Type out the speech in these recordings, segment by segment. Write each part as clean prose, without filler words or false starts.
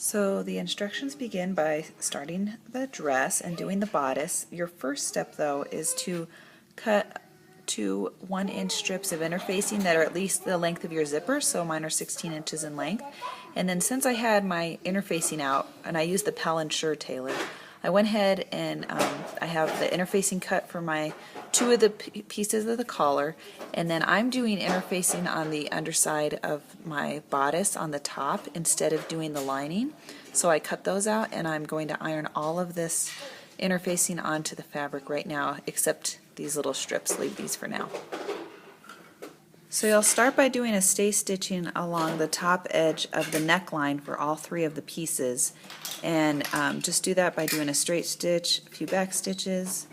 So the instructions begin by starting the dress and doing the bodice. Your first step though is to cut 2 1-inch strips of interfacing that are at least the length of your zipper, so mine are 16 inches in length. And then since I had my interfacing out and I used the Palantir tailor, I went ahead and I have the interfacing cut for my 2 of the pieces of the collar, and then I'm doing interfacing on the underside of my bodice on the top instead of doing the lining. So I cut those out and I'm going to iron all of this interfacing onto the fabric right now, except these little strips. Leave these for now. So you'll start by doing a stay stitching along the top edge of the neckline for all 3 of the pieces, and just do that by doing a straight stitch, a few back stitches,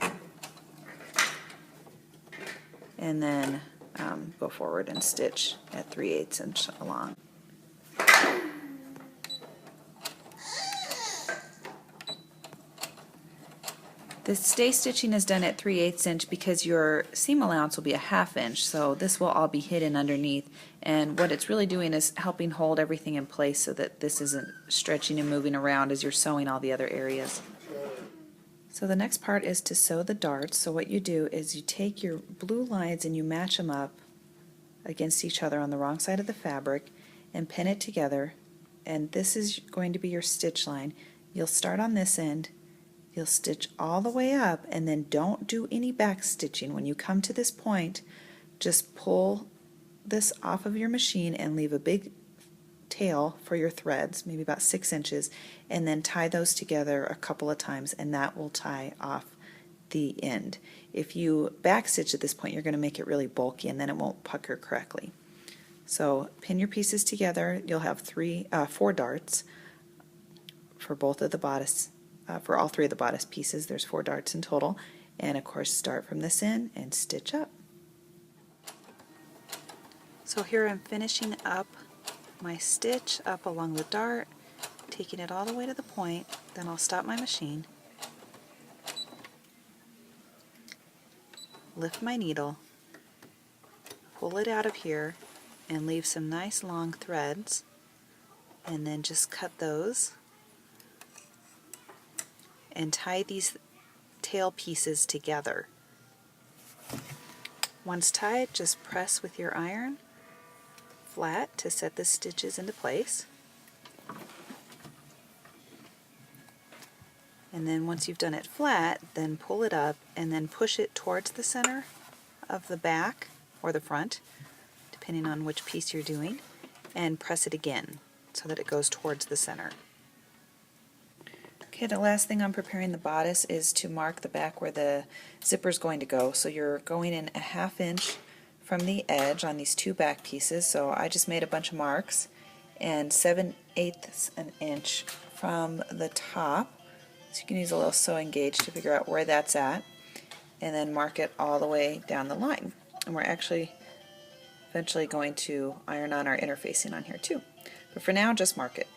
and then go forward and stitch at 3/8 inch along. The stay stitching is done at 3/8 inch because your seam allowance will be a 1/2 inch, so this will all be hidden underneath, and what it's really doing is helping hold everything in place so that this isn't stretching and moving around as you're sewing all the other areas. So the next part is to sew the darts. So what you do is you take your blue lines and you match them up against each other on the wrong side of the fabric and pin it together, and this is going to be your stitch line. You'll start on this end, you'll stitch all the way up, and then don't do any back stitching. When you come to this point, just pull this off of your machine and leave a big tail for your threads, maybe about 6 inches, and then tie those together a couple of times, and that will tie off the end. If you back stitch at this point, you're going to make it really bulky and then it won't pucker correctly. So pin your pieces together. You'll have 4 darts for both of the bodice. For all 3 of the bodice pieces, there's 4 darts in total, and of course start from this end and stitch up. So here I'm finishing up my stitch up along the dart, taking it all the way to the point, then I'll stop my machine, lift my needle, pull it out of here, and leave some nice long threads, and then just cut those and tie these tail pieces together. Once tied, just press with your iron flat to set the stitches into place. And then once you've done it flat, then pull it up and then push it towards the center of the back or the front, depending on which piece you're doing, and press it again so that it goes towards the center. Okay, the last thing on preparing the bodice is to mark the back where the zipper is going to go. So you're going in a 1/2 inch from the edge on these 2 back pieces. So I just made a bunch of marks, and 7/8 an inch from the top. So you can use a little sewing gauge to figure out where that's at, and then mark it all the way down the line. And we're actually eventually going to iron on our interfacing on here too. But for now, just mark it.